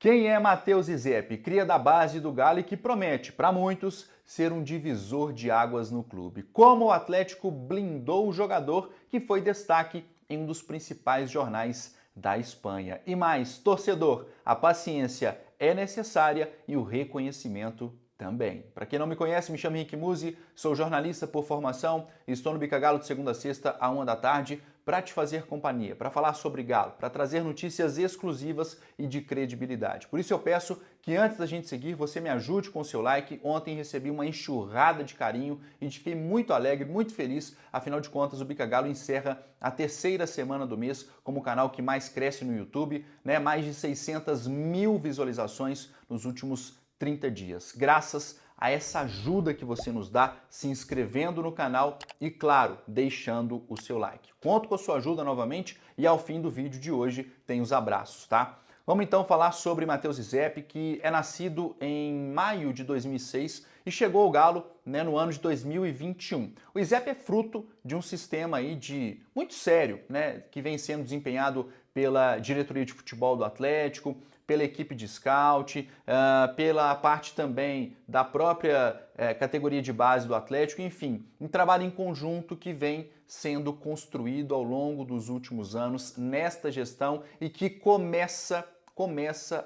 Quem é Matheus Izep, cria da base do Galo e que promete, para muitos, ser um divisor de águas no clube? Como o Atlético blindou o jogador que foi destaque em um dos principais jornais da Espanha? E mais, torcedor, a paciência é necessária e o reconhecimento também. Para quem não me conhece, me chamo Henrique Musi, sou jornalista por formação e estou no Bica Galo de segunda a sexta, à 1 da tarde, para te fazer companhia, para falar sobre Galo, para trazer notícias exclusivas e de credibilidade. Por isso eu peço que antes da gente seguir, você me ajude com o seu like. Ontem recebi uma enxurrada de carinho e fiquei muito alegre, muito feliz. Afinal de contas, o Bica Galo encerra a terceira semana do mês como o canal que mais cresce no YouTube, né? Mais de 600 mil visualizações nos últimos 30 dias. Graças a essa ajuda que você nos dá se inscrevendo no canal e, claro, deixando o seu like. Conto com a sua ajuda novamente e ao fim do vídeo de hoje tem os abraços, tá? Vamos então falar sobre Matheus Izep, que é nascido em maio de 2006 e chegou ao Galo, né, no ano de 2021. O Izep é fruto de um sistema aí muito sério, né, que vem sendo desempenhado pela diretoria de futebol do Atlético, pela equipe de scout, pela parte também da própria categoria de base do Atlético, enfim, um trabalho em conjunto que vem sendo construído ao longo dos últimos anos nesta gestão e que começa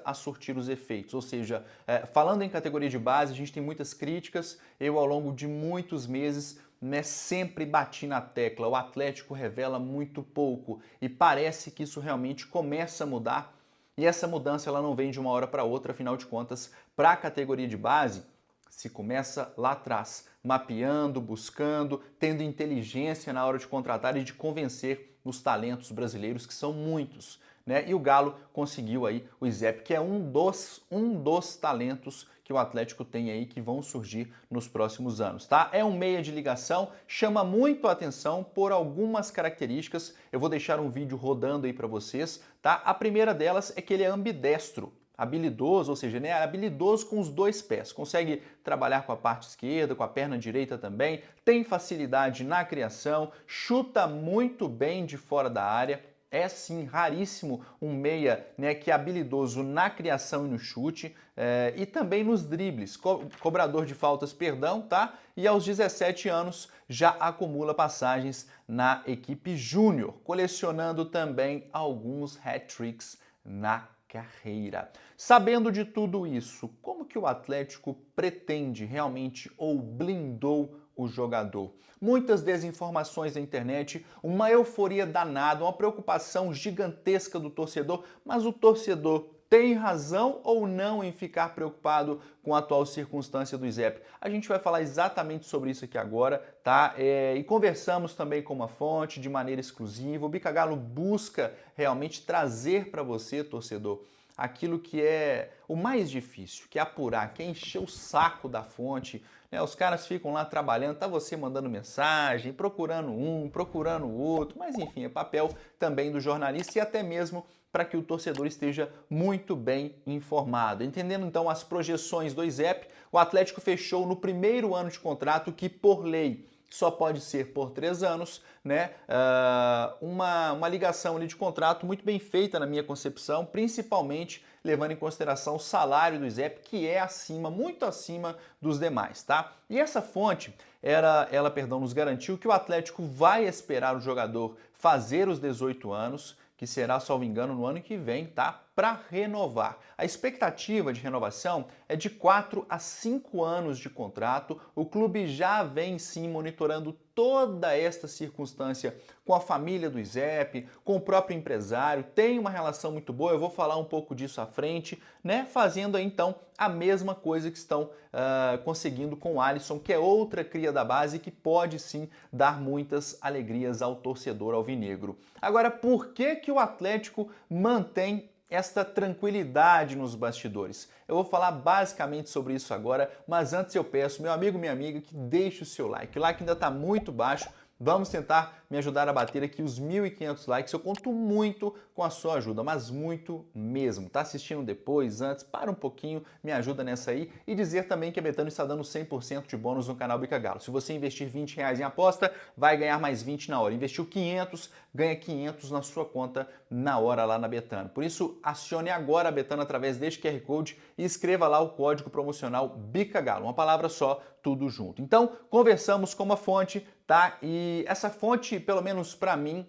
a surtir os efeitos. Ou seja, falando em categoria de base, a gente tem muitas críticas. Eu, ao longo de muitos meses, sempre bati na tecla. O Atlético revela muito pouco e parece que isso realmente começa a mudar. E essa mudança ela não vem de uma hora para outra, afinal de contas, para a categoria de base, se começa lá atrás, mapeando, buscando, tendo inteligência na hora de contratar e de convencer os talentos brasileiros, que são muitos, né? E o Galo conseguiu aí o Izep, que é um dos talentos que o Atlético tem aí que vão surgir nos próximos anos, tá? É um meia de ligação, chama muito a atenção por algumas características. Eu vou deixar um vídeo rodando aí para vocês, tá? A primeira delas é que ele é ambidestro, habilidoso, ou seja, né, habilidoso com os dois pés, consegue trabalhar com a parte esquerda, com a perna direita também, tem facilidade na criação, chuta muito bem de fora da área. É sim raríssimo um meia, né, que é habilidoso na criação e no chute e também nos dribles, cobrador de faltas, perdão, tá? E aos 17 anos já acumula passagens na equipe júnior, colecionando também alguns hat-tricks na carreira. Sabendo de tudo isso, como que o Atlético pretende realmente ou blindou o jogador? Muitas desinformações na internet, uma euforia danada, uma preocupação gigantesca do torcedor, mas o torcedor tem razão ou não em ficar preocupado com a atual circunstância do Izep? A gente vai falar exatamente sobre isso aqui agora, tá? E conversamos também com uma fonte de maneira exclusiva. O Bica Galo busca realmente trazer para você, torcedor, aquilo que é o mais difícil, que é apurar, que é encher o saco da fonte, né? Os caras ficam lá trabalhando, tá você mandando mensagem, procurando um, procurando o outro, mas enfim, é papel também do jornalista e até mesmo para que o torcedor esteja muito bem informado. Entendendo então as projeções do Izep, o Atlético fechou no primeiro ano de contrato, que por lei só pode ser por 3 anos, né? Uma ligação ali de contrato muito bem feita na minha concepção, principalmente levando em consideração o salário do Izep, que é muito acima dos demais, tá? E essa fonte, ela nos garantiu que o Atlético vai esperar o jogador fazer os 18 anos, que será, salvo engano, no ano que vem, tá? Para renovar. A expectativa de renovação é de 4 a 5 anos de contrato. O clube já vem sim monitorando toda esta circunstância com a família do Izep, com o próprio empresário, tem uma relação muito boa, eu vou falar um pouco disso à frente, né? Fazendo aí, então a mesma coisa que estão conseguindo com o Alisson, que é outra cria da base que pode sim dar muitas alegrias ao torcedor alvinegro. Agora, por que o Atlético mantém esta tranquilidade nos bastidores? Eu vou falar basicamente sobre isso agora, mas antes eu peço, meu amigo, minha amiga, que deixe o seu like. O like ainda está muito baixo, Vamos tentar me ajudar a bater aqui os 1.500 likes. Eu conto muito com a sua ajuda, mas muito mesmo. Tá assistindo depois, antes, para um pouquinho, me ajuda nessa aí. E dizer também que a Betano está dando 100% de bônus no canal Bica Galo. Se você investir R$20 em aposta, vai ganhar mais 20 na hora. Investiu 500, ganha 500 na sua conta na hora lá na Betano. Por isso, acione agora a Betano através deste QR Code e escreva lá o código promocional Bica Galo. Uma palavra só, tudo junto. Então, conversamos com uma fonte, tá? E essa fonte, pelo menos para mim,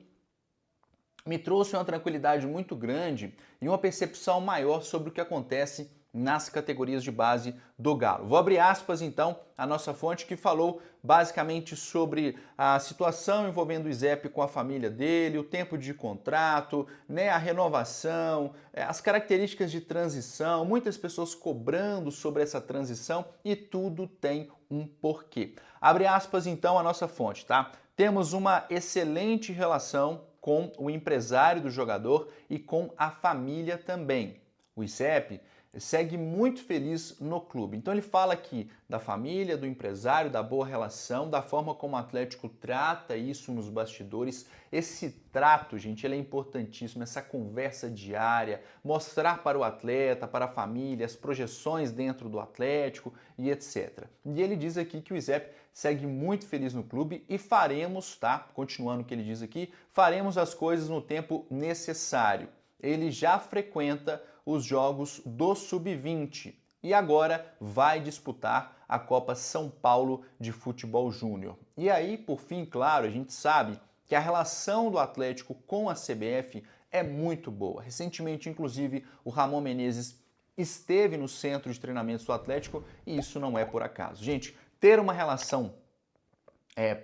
me trouxe uma tranquilidade muito grande e uma percepção maior sobre o que acontece nas categorias de base do Galo. Vou abrir aspas, então, a nossa fonte que falou basicamente sobre a situação envolvendo o Izep com a família dele, o tempo de contrato, né, a renovação, as características de transição, muitas pessoas cobrando sobre essa transição e tudo tem um porquê. Abre aspas, então, a nossa fonte, tá? Temos uma excelente relação com o empresário do jogador e com a família também. O Izep segue muito feliz no clube. Então ele fala aqui da família, do empresário, da boa relação, da forma como o Atlético trata isso nos bastidores. Esse trato, gente, ele é importantíssimo, essa conversa diária, mostrar para o atleta, para a família, as projeções dentro do Atlético e etc. E ele diz aqui que o Izep segue muito feliz no clube e faremos, tá? Continuando o que ele diz aqui, faremos as coisas no tempo necessário. Ele já frequenta os jogos do Sub-20 e agora vai disputar a Copa São Paulo de Futebol Júnior. E aí, por fim, claro, a gente sabe que a relação do Atlético com a CBF é muito boa. Recentemente, inclusive, o Ramon Menezes esteve no centro de treinamentos do Atlético e isso não é por acaso. Gente, ter uma relação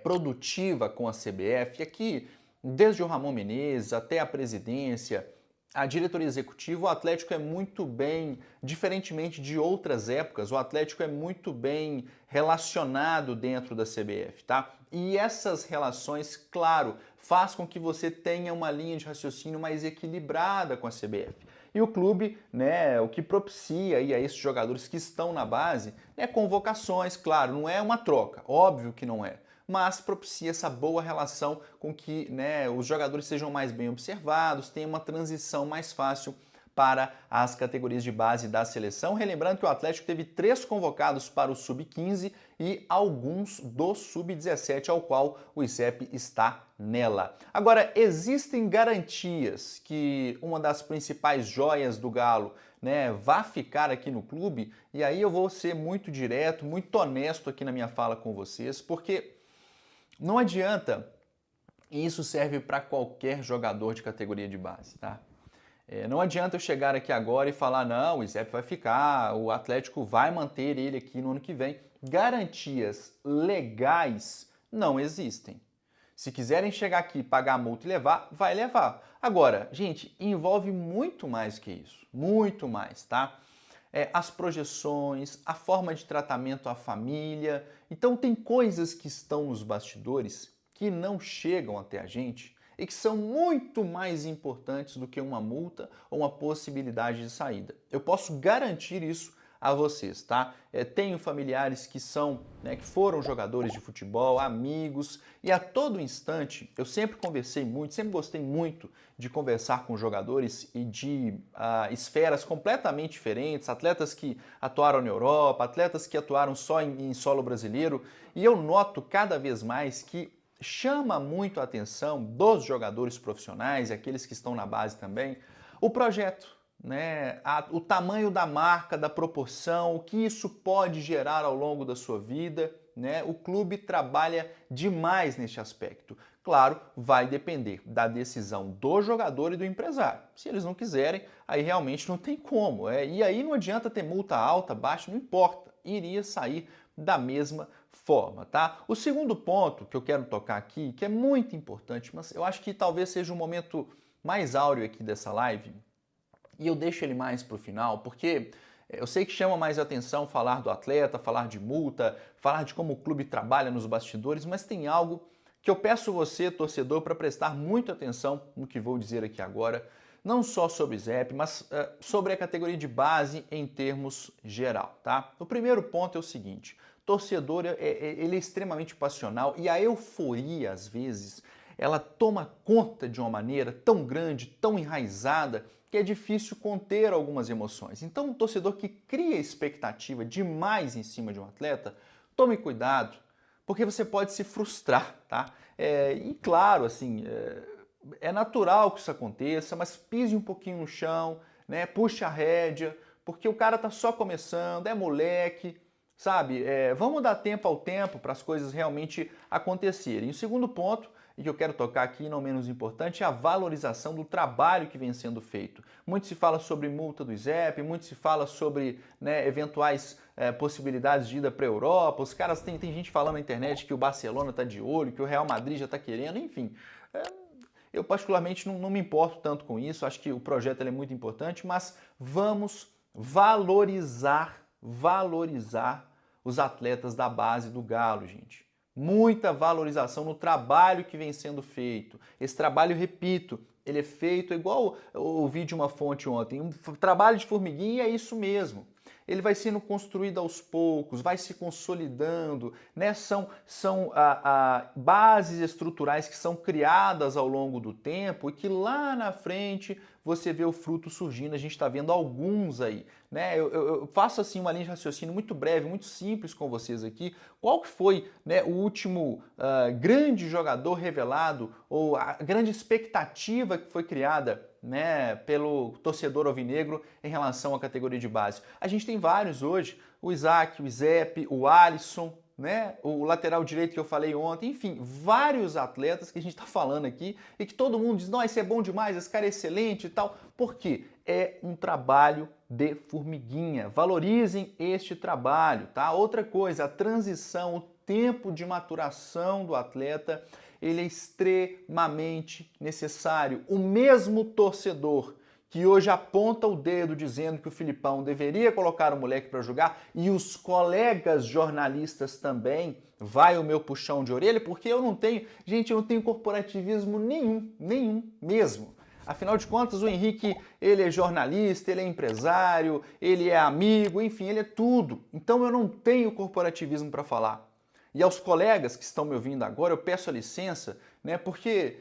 produtiva com a CBF, aqui, desde o Ramon Menezes até a presidência, a diretoria executiva, o Atlético é muito bem, diferentemente de outras épocas, o Atlético é muito bem relacionado dentro da CBF, tá? E essas relações, claro, faz com que você tenha uma linha de raciocínio mais equilibrada com a CBF. E o clube, né, o que propicia aí a esses jogadores que estão na base, né, convocações, claro, não é uma troca, óbvio que não é, mas propicia essa boa relação com que, né, os jogadores sejam mais bem observados, tenha uma transição mais fácil para as categorias de base da seleção. Relembrando que o Atlético teve 3 convocados para o Sub-15 e alguns do Sub-17, ao qual o Izep está nela. Agora, existem garantias que uma das principais joias do Galo, né, vá ficar aqui no clube? E aí eu vou ser muito direto, muito honesto aqui na minha fala com vocês, porque não adianta, e isso serve para qualquer jogador de categoria de base, tá? Não adianta eu chegar aqui agora e falar, não, o Izep vai ficar, o Atlético vai manter ele aqui no ano que vem. Garantias legais não existem. Se quiserem chegar aqui, pagar a multa e levar, vai levar. Agora, gente, envolve muito mais que isso, muito mais, tá? As projeções, a forma de tratamento à família. Então tem coisas que estão nos bastidores que não chegam até a gente e que são muito mais importantes do que uma multa ou uma possibilidade de saída. Eu posso garantir isso a vocês, tá? Tenho familiares que são, né, que foram jogadores de futebol, amigos, e a todo instante eu sempre conversei muito, sempre gostei muito de conversar com jogadores e de esferas completamente diferentes, atletas que atuaram na Europa, atletas que atuaram só em solo brasileiro, e eu noto cada vez mais que chama muito a atenção dos jogadores profissionais, aqueles que estão na base também, o projeto, né, o tamanho da marca, da proporção, o que isso pode gerar ao longo da sua vida, né? O clube trabalha demais neste aspecto. Claro, vai depender da decisão do jogador e do empresário. Se eles não quiserem, aí realmente não tem como. E aí não adianta ter multa alta, baixa, não importa. Iria sair da mesma forma, tá? O segundo ponto que eu quero tocar aqui, que é muito importante, mas eu acho que talvez seja o momento mais áureo aqui dessa live, e eu deixo ele mais para o final, porque eu sei que chama mais atenção falar do atleta, falar de multa, falar de como o clube trabalha nos bastidores, mas tem algo que eu peço você, torcedor, para prestar muita atenção no que vou dizer aqui agora, não só sobre o Izep, mas sobre a categoria de base em termos geral, tá? O primeiro ponto é o seguinte: Torcedor, ele é extremamente passional e a euforia, às vezes, ela toma conta de uma maneira tão grande, tão enraizada, que é difícil conter algumas emoções. Então, um torcedor que cria expectativa demais em cima de um atleta, tome cuidado, porque você pode se frustrar, tá? E claro, assim, é natural que isso aconteça, mas pise um pouquinho no chão, né? Puxe a rédea, porque o cara tá só começando, é moleque, sabe? Vamos dar tempo ao tempo para as coisas realmente acontecerem. E o segundo ponto, e que eu quero tocar aqui, não menos importante, é a valorização do trabalho que vem sendo feito. Muito se fala sobre multa do ISEP, muito se fala sobre, né, eventuais possibilidades de ida para a Europa. Os caras, tem gente falando na internet que o Barcelona está de olho, que o Real Madrid já está querendo, enfim. Eu particularmente não me importo tanto com isso, acho que o projeto é muito importante, mas vamos valorizar os atletas da base do Galo, gente. Muita valorização no trabalho que vem sendo feito. Esse trabalho, repito, ele é feito igual eu ouvi de uma fonte ontem, um trabalho de formiguinha, é isso mesmo. Ele vai sendo construído aos poucos, vai se consolidando, né? São bases estruturais que são criadas ao longo do tempo e que lá na frente você vê o fruto surgindo. A gente está vendo alguns aí, né? Eu faço assim uma linha de raciocínio muito breve, muito simples com vocês aqui. Qual que foi, né, o último grande jogador revelado ou a grande expectativa que foi criada, né, pelo torcedor alvinegro em relação à categoria de base? A gente tem vários hoje, o Isaac, o Izep, o Alisson, né, o lateral direito que eu falei ontem, enfim, vários atletas que a gente está falando aqui e que todo mundo diz, não, esse é bom demais, esse cara é excelente e tal. Por quê? É um trabalho de formiguinha. Valorizem este trabalho, tá? Outra coisa, a transição, o tempo de maturação do atleta, ele é extremamente necessário. O mesmo torcedor que hoje aponta o dedo dizendo que o Filipão deveria colocar o moleque para jogar, e os colegas jornalistas também, vai o meu puxão de orelha, porque eu não tenho corporativismo nenhum mesmo. Afinal de contas, o Henrique, ele é jornalista, ele é empresário, ele é amigo, enfim, ele é tudo. Então eu não tenho corporativismo para falar. E aos colegas que estão me ouvindo agora, eu peço a licença, né, porque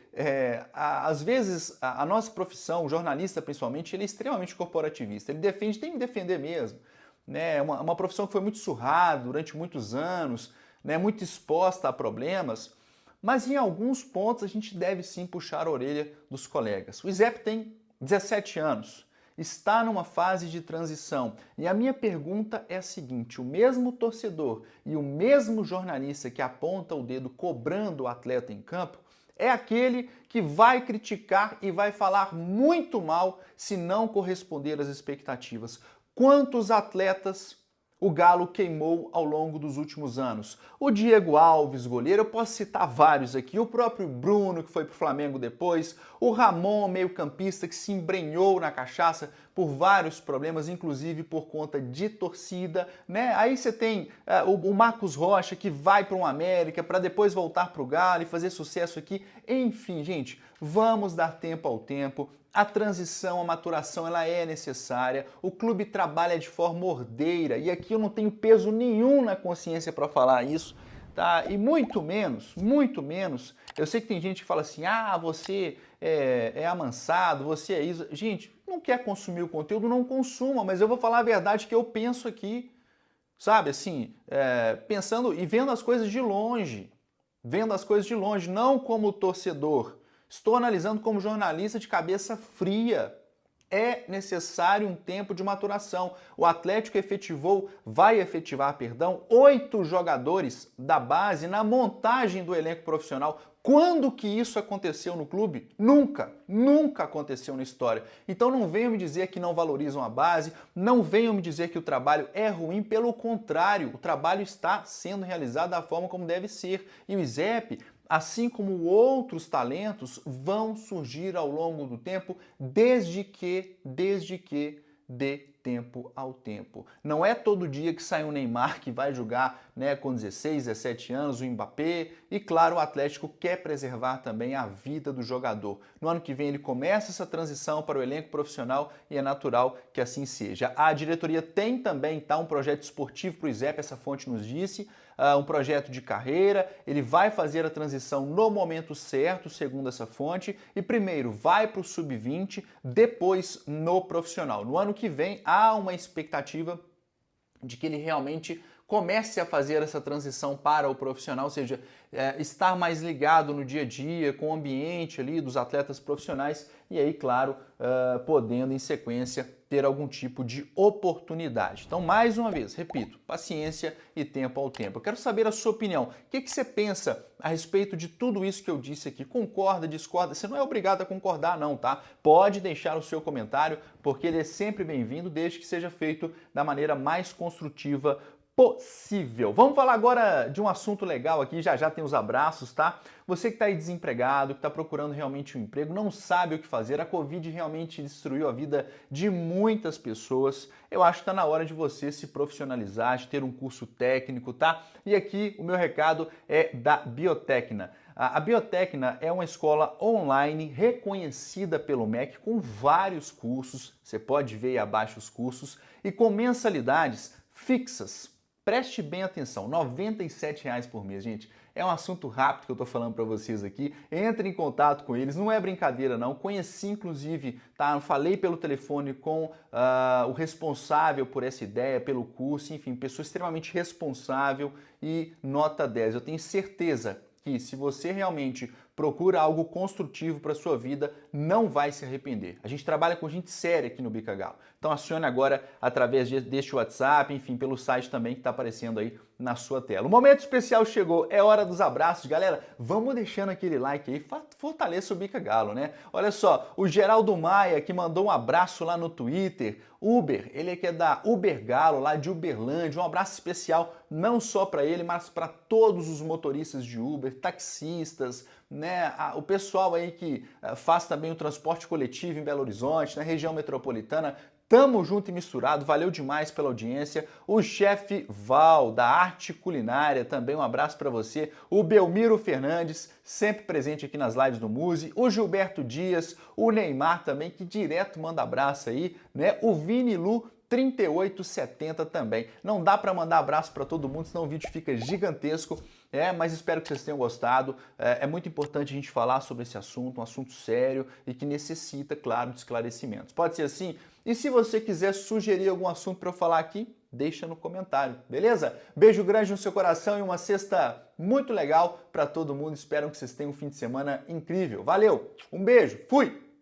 às vezes a nossa profissão, o jornalista principalmente, ele é extremamente corporativista. Ele defende, tem que defender mesmo. Né, é uma profissão que foi muito surrada durante muitos anos, né, muito exposta a problemas, mas em alguns pontos a gente deve sim puxar a orelha dos colegas. O Izep tem 17 anos. Está numa fase de transição. E a minha pergunta é a seguinte: o mesmo torcedor e o mesmo jornalista que aponta o dedo cobrando o atleta em campo é aquele que vai criticar e vai falar muito mal se não corresponder às expectativas. Quantos atletas o Galo queimou ao longo dos últimos anos? O Diego Alves, goleiro, eu posso citar vários aqui, o próprio Bruno, que foi pro Flamengo depois, o Ramon, meio-campista, que se embrenhou na cachaça por vários problemas, inclusive por conta de torcida, né? Aí você tem o Marcos Rocha, que vai para um América, para depois voltar pro Galo e fazer sucesso aqui. Enfim, gente, vamos dar tempo ao tempo. A transição, a maturação, ela é necessária. O clube trabalha de forma ordeira e aqui eu não tenho peso nenhum na consciência para falar isso, tá? E muito menos, eu sei que tem gente que fala assim, você é amansado, você é isso. Gente, não quer consumir o conteúdo, não consuma, mas eu vou falar a verdade que eu penso aqui, sabe, assim, pensando e vendo as coisas de longe, não como torcedor. Estou analisando como jornalista de cabeça fria. É necessário um tempo de maturação. O Atlético vai efetivar, 8 jogadores da base na montagem do elenco profissional. Quando que isso aconteceu no clube? Nunca aconteceu na história. Então não venham me dizer que não valorizam a base, não venham me dizer que o trabalho é ruim, pelo contrário, o trabalho está sendo realizado da forma como deve ser. E o Izep, assim como outros talentos, vão surgir ao longo do tempo, desde que dê tempo ao tempo. Não é todo dia que sai um Neymar que vai jogar, né, com 16, 17 anos, o Mbappé, e claro, o Atlético quer preservar também a vida do jogador. No ano que vem ele começa essa transição para o elenco profissional e é natural que assim seja. A diretoria tem também um projeto esportivo para o ISEP, essa fonte nos disse, um projeto de carreira, ele vai fazer a transição no momento certo, segundo essa fonte, e primeiro vai para o sub-20, depois no profissional. No ano que vem há uma expectativa de que ele realmente comece a fazer essa transição para o profissional, ou seja, estar mais ligado no dia a dia com o ambiente ali dos atletas profissionais e aí, claro, podendo em sequência ter algum tipo de oportunidade. Então, mais uma vez, repito, paciência e tempo ao tempo. Eu quero saber a sua opinião. O que você pensa a respeito de tudo isso que eu disse aqui? Concorda, discorda? Você não é obrigado a concordar não, tá? Pode deixar o seu comentário, porque ele é sempre bem-vindo, desde que seja feito da maneira mais construtiva possível. Vamos falar agora de um assunto legal aqui, já já tem os abraços, tá? Você que está aí desempregado, que está procurando realmente um emprego, não sabe o que fazer, a Covid realmente destruiu a vida de muitas pessoas. Eu acho que está na hora de você se profissionalizar, de ter um curso técnico, tá? E aqui o meu recado é da Biotecna. A Biotecna é uma escola online reconhecida pelo MEC com vários cursos, você pode ver aí abaixo os cursos, e com mensalidades fixas. Preste bem atenção, R$ 97,00 por mês, gente. É um assunto rápido que eu tô falando para vocês aqui. Entre em contato com eles, não é brincadeira não. Conheci inclusive, tá? Falei pelo telefone com o responsável por essa ideia, pelo curso, enfim, pessoa extremamente responsável e nota 10. Eu tenho certeza que se você realmente procura algo construtivo para a sua vida, não vai se arrepender. A gente trabalha com gente séria aqui no Bica Galo. Então acione agora através deste WhatsApp, enfim, pelo site também que está aparecendo aí na sua tela. O momento especial chegou, é hora dos abraços. Galera, vamos deixando aquele like aí, fortaleça o Bica Galo, né? Olha só, o Geraldo Maia que mandou um abraço lá no Twitter, Uber, ele é que é da Uber Galo, lá de Uberlândia, um abraço especial não só para ele, mas para todos os motoristas de Uber, taxistas, né, o pessoal aí que faz também o transporte coletivo em Belo Horizonte, na região metropolitana. Tamo junto e misturado, valeu demais pela audiência. O chefe Val, da Arte Culinária, também um abraço para você. O Belmiro Fernandes, sempre presente aqui nas lives do Muse. O Gilberto Dias, o Neymar também, que direto manda abraço aí, né? O Vini Lu, 3870 também. Não dá para mandar abraço para todo mundo, senão o vídeo fica gigantesco. Mas espero que vocês tenham gostado. É muito importante a gente falar sobre esse assunto, um assunto sério e que necessita, claro, de esclarecimentos. Pode ser assim? E se você quiser sugerir algum assunto para eu falar aqui, deixa no comentário, beleza? Beijo grande no seu coração e uma sexta muito legal para todo mundo. Espero que vocês tenham um fim de semana incrível. Valeu, um beijo, fui!